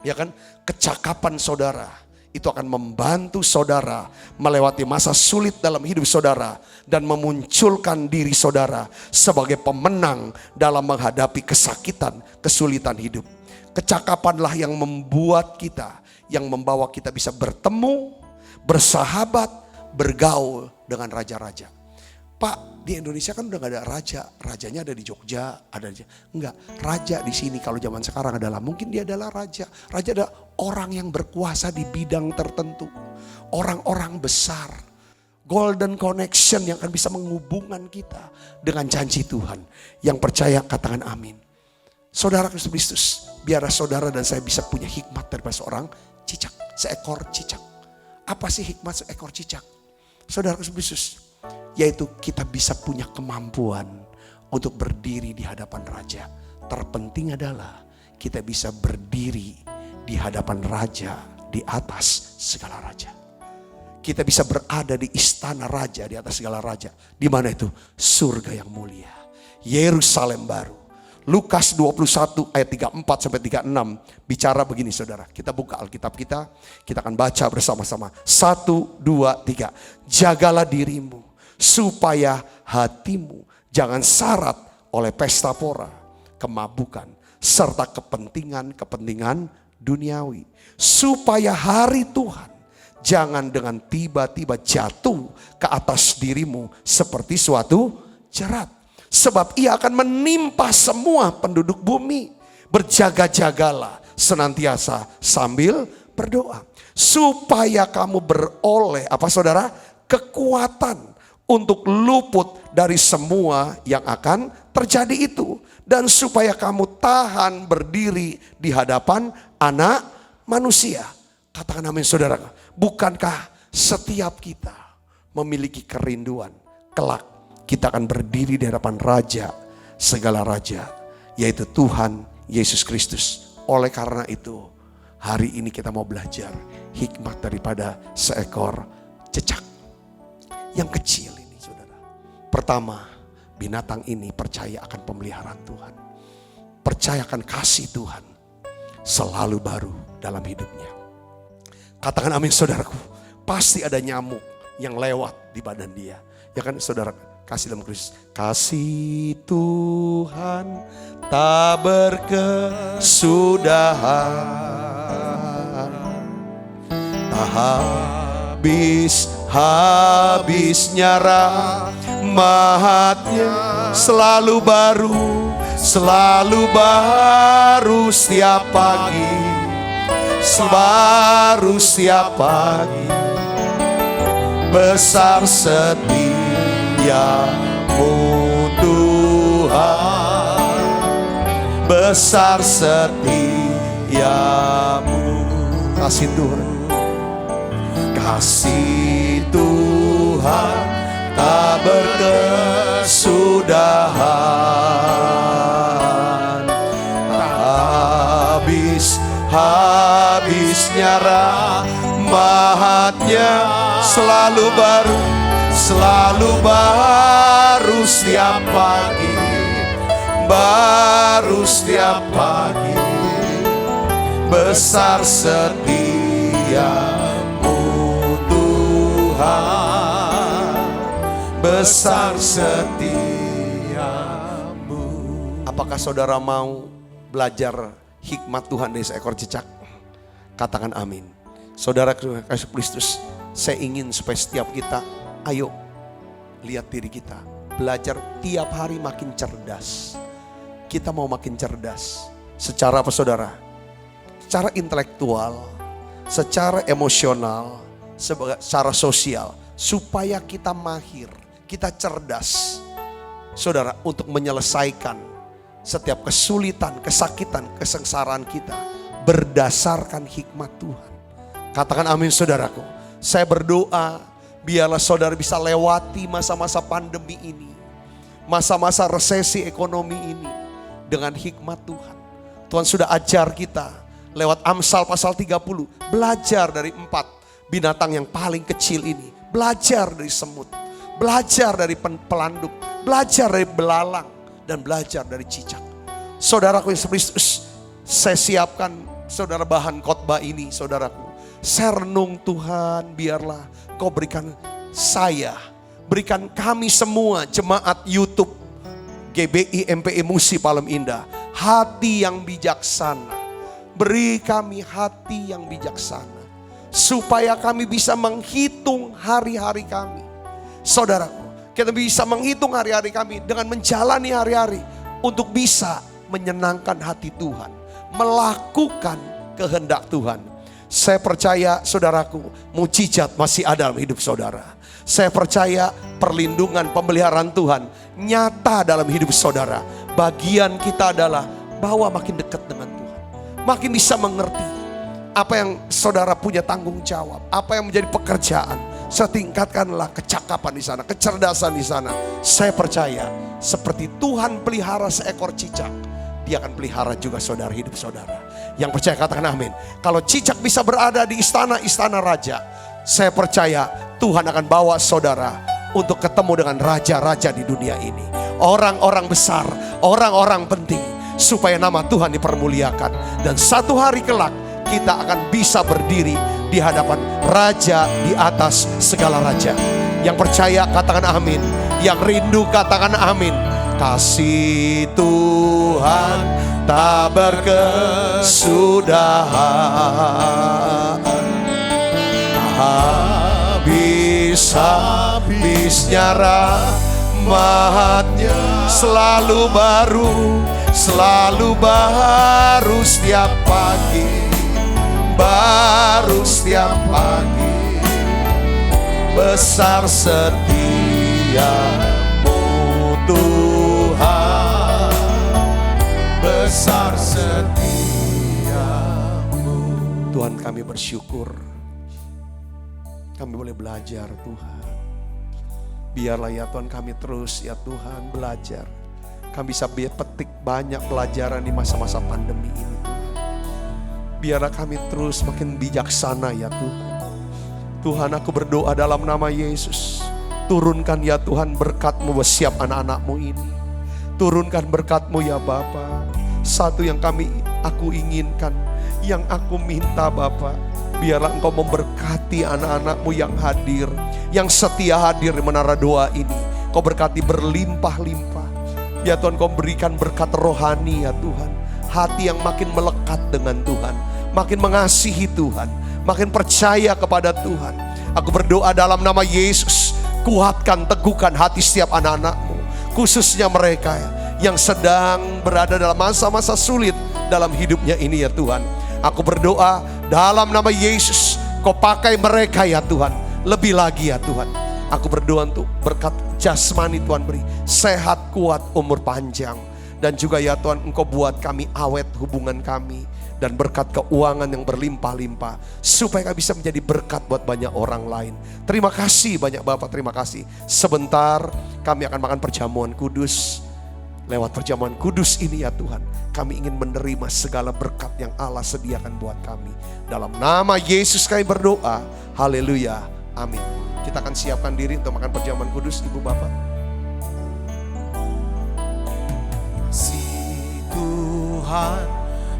ya kan, kecakapan saudara itu akan membantu saudara melewati masa sulit dalam hidup saudara dan memunculkan diri saudara sebagai pemenang dalam menghadapi kesakitan, kesulitan hidup. Kecakapanlah yang membuat kita, yang membawa kita bisa bertemu, bersahabat, bergaul dengan raja-raja. Pak, di Indonesia kan udah gak ada raja. Rajanya ada di Jogja, ada di... Enggak, raja di sini kalau zaman sekarang adalah, mungkin dia adalah raja. Raja adalah orang yang berkuasa di bidang tertentu. Orang-orang besar. Golden connection yang akan bisa menghubungkan kita dengan janji Tuhan. Yang percaya katakan amin. Saudara Kristus, biarlah saudara dan saya bisa punya hikmat daripada seorang cicak. Seekor cicak. Apa sih hikmat seekor cicak? Saudara Kristus, yaitu kita bisa punya kemampuan untuk berdiri di hadapan raja. Terpenting adalah kita bisa berdiri di hadapan raja, di atas segala raja. Kita bisa berada di istana raja, di atas segala raja. Di mana itu? Surga yang mulia, Yerusalem baru. Lukas 21 ayat 34 sampai 36 bicara begini saudara. Kita buka Alkitab kita akan baca bersama-sama. 1, 2, 3. Jagalah dirimu supaya hatimu jangan syarat oleh pesta pora, kemabukan, serta kepentingan duniawi. Supaya hari Tuhan jangan dengan tiba-tiba jatuh ke atas dirimu seperti suatu jerat. Sebab ia akan menimpa semua penduduk bumi. Berjaga-jagalah senantiasa sambil berdoa. Supaya kamu beroleh apa saudara? Kekuatan untuk luput dari semua yang akan terjadi itu. Dan supaya kamu tahan berdiri di hadapan anak manusia. Katakan amin saudara. Bukankah setiap kita memiliki kerinduan kelak kita akan berdiri di hadapan raja, segala raja, yaitu Tuhan Yesus Kristus. Oleh karena itu, hari ini kita mau belajar hikmat daripada seekor cicak yang kecil ini, saudara. Pertama, binatang ini percaya akan pemeliharaan Tuhan. Percaya akan kasih Tuhan selalu baru dalam hidupnya. Katakan amin saudaraku. Pasti ada nyamuk yang lewat di badan dia. Ya kan saudara, kasih dalam Kristus. Kasih Tuhan tak berkesudahan, tak habis-habisnya rahmatnya, selalu baru setiap pagi, baru setiap pagi. Besar setiamu Tuhan, besar setiamu. Kasih Tuhan, kasih Tuhan tak berkesudahan, tak habisnya rahmatnya, selalu baru setiap pagi, baru setiap pagi. Besar setiamu Tuhan, besar setiamu. Apakah saudara mau belajar hikmat Tuhan dari seekor cicak? Katakan amin. Saudara Kristus, saya ingin supaya setiap kita, ayo lihat diri kita, belajar tiap hari makin cerdas. Kita mau makin cerdas. Secara apa saudara? Secara intelektual, secara emosional, secara sosial. Supaya kita mahir, kita cerdas. Saudara, untuk menyelesaikan setiap kesulitan, kesakitan, kesengsaraan kita. Berdasarkan hikmat Tuhan. Katakan amin saudaraku. Saya berdoa biarlah saudara bisa lewati masa-masa pandemi ini. masa-masa resesi ekonomi ini dengan hikmat Tuhan. Tuhan sudah ajar kita lewat Amsal pasal 30. Belajar dari 4 binatang yang paling kecil ini. Belajar dari semut. Belajar dari pelanduk. Belajar dari belalang. Dan belajar dari cicak. Saudaraku yang Kristus, saya siapkan saudara bahan khotbah ini saudaraku. Saya renung Tuhan, biarlah Kau berikan saya, berikan kami semua jemaat YouTube GBI MPI Musi Palem Indah hati yang bijaksana. Beri kami hati yang bijaksana supaya kami bisa menghitung hari-hari kami. Saudaraku, kita bisa menghitung hari-hari kami dengan menjalani hari-hari untuk bisa menyenangkan hati Tuhan, melakukan kehendak Tuhan. Saya percaya saudaraku, mukjizat masih ada dalam hidup saudara. Saya percaya perlindungan pemeliharaan Tuhan nyata dalam hidup saudara. Bagian kita adalah bahwa makin dekat dengan Tuhan, makin bisa mengerti apa yang saudara punya tanggung jawab, apa yang menjadi pekerjaan. Saya tingkatkanlah kecakapan di sana, kecerdasan di sana. Saya percaya seperti Tuhan pelihara seekor cicak, Dia akan pelihara juga saudara, hidup saudara. Yang percaya katakan amin. Kalau cicak bisa berada di istana-istana raja, saya percaya Tuhan akan bawa saudara untuk ketemu dengan raja-raja di dunia ini. Orang-orang besar, orang-orang penting, supaya nama Tuhan dipermuliakan. Dan satu hari kelak kita akan bisa berdiri di hadapan raja di atas segala raja. Yang percaya katakan amin. Yang rindu katakan amin. Kasih Tuhan tak berkesudahan, habis-habisnya rahmat-Nya, selalu baru setiap pagi, baru setiap pagi. Besar setiamu Tuhan, besar setiamu. Tuhan, kami bersyukur kami boleh belajar Tuhan. Biarlah ya Tuhan kami terus ya Tuhan belajar. Kami bisa petik banyak pelajaran di masa-masa pandemi ini Tuhan. Biarlah kami terus makin bijaksana ya Tuhan. Tuhan, aku berdoa dalam nama Yesus. Turunkan ya Tuhan berkat-Mu buat setiap anak-anak-Mu ini. Turunkan berkat-Mu ya Bapa. Satu yang aku inginkan, yang aku minta Bapa, biarlah Engkau memberkati anak-anak-Mu yang hadir, yang setia hadir di menara doa ini. Kau berkati berlimpah-limpah. Ya Tuhan, Kau berikan berkat rohani ya Tuhan. Hati yang makin melekat dengan Tuhan, makin mengasihi Tuhan, makin percaya kepada Tuhan. Aku berdoa dalam nama Yesus, kuatkan, teguhkan hati setiap anak-anak-Mu, khususnya mereka yang sedang berada dalam masa-masa sulit dalam hidupnya ini ya Tuhan. Aku berdoa dalam nama Yesus, Kau pakai mereka ya Tuhan, lebih lagi ya Tuhan. Aku berdoa untuk berkat jasmani Tuhan beri, sehat, kuat, umur panjang. Dan juga ya Tuhan, Engkau buat kami awet hubungan kami. Dan berkat keuangan yang berlimpah-limpah, supaya kami bisa menjadi berkat buat banyak orang lain. Terima kasih banyak Bapak, terima kasih. Sebentar kami akan makan perjamuan kudus. Lewat perjamuan kudus ini ya Tuhan, kami ingin menerima segala berkat yang Allah sediakan buat kami. Dalam nama Yesus kami berdoa, haleluya, amin. Kita akan siapkan diri untuk makan perjamuan kudus, Ibu Bapak. Si Tuhan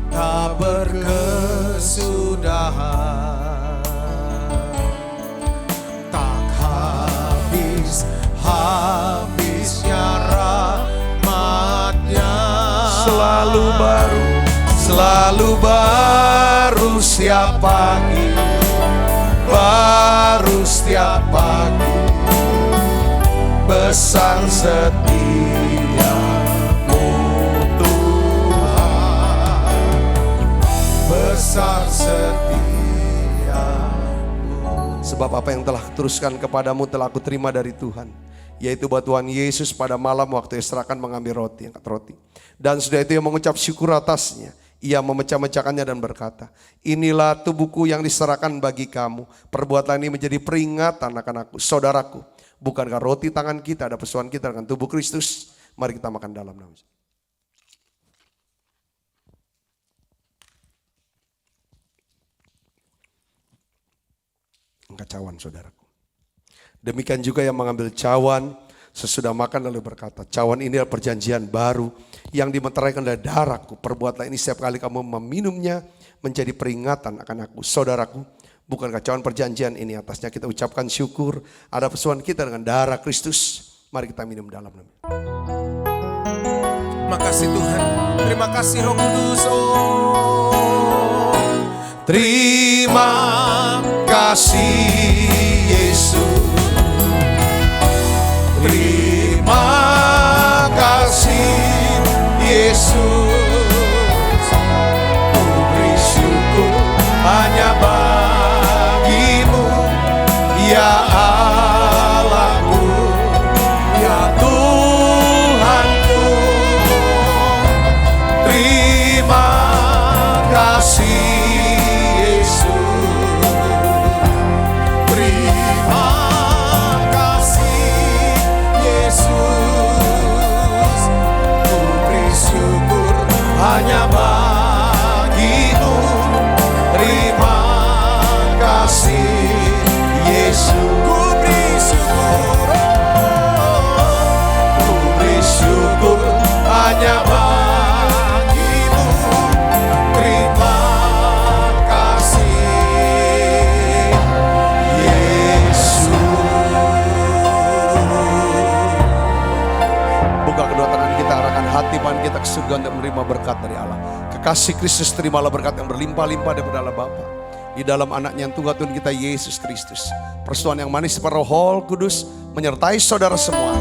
tak berkesudahan, tak habis-habisnya rahmat-Nya, selalu baru setiap pagi, baru setiap pagi. Besar setia-Mu Tuhan, besar setia-Mu. Sebab apa yang telah kuteruskan kepadamu telah aku terima dari Tuhan, yaitu bahwa Tuhan Yesus pada malam waktu diserahkan mengambil roti, angkat roti. Dan sudah itu ia mengucap syukur atasnya. Ia memecah-mecahkannya dan berkata, inilah tubuhku yang diserahkan bagi kamu. Perbuatan ini menjadi peringatan akan aku. Saudaraku, Bukankah roti tangan kita ada persoalan kita dengan tubuh Kristus? Mari kita makan dalam nama Yesus. Angkat cawan saudaraku. Demikian juga yang mengambil cawan sesudah makan lalu berkata, cawan ini adalah perjanjian baru yang dimeteraikan dari darahku. Perbuatlah ini setiap kali kamu meminumnya menjadi peringatan akan aku. Saudaraku, bukankah cawan perjanjian ini atasnya kita ucapkan syukur. Ada persoalan kita dengan darah Kristus. Mari kita minum dalam nama. Makasih Tuhan, terima kasih Roh Kudus. Oh, Terima kasih Yesus. Terima kasih Yesus. Ku beri syukur hanya bagimu, ya Allahku, ya Tuhanku. Terima kasih hanya bagimu. Terima kasih Yesus. Ku beri syukur, ku beri syukur hanya bagimu. Terima kasih Yesus. Buka kedua tangan kita, arahkan hati pan kita ke surga untuk menerima berkat dari Allah. Kekasih Kristus, terimalah berkat yang berlimpah-limpah daripada Allah Bapa. Di dalam anaknya yang tunggal Tuhan kita Yesus Kristus. Persetujuan yang manis seperti Roh Kudus menyertai saudara semua.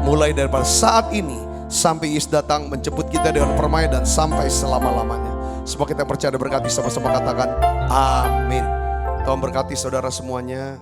Mulai daripada saat ini sampai Yesus datang menjemput kita dengan permai dan sampai selama-lamanya. Semua kita percaya berkati, sama-sama katakan amin. Tuhan berkati saudara semuanya.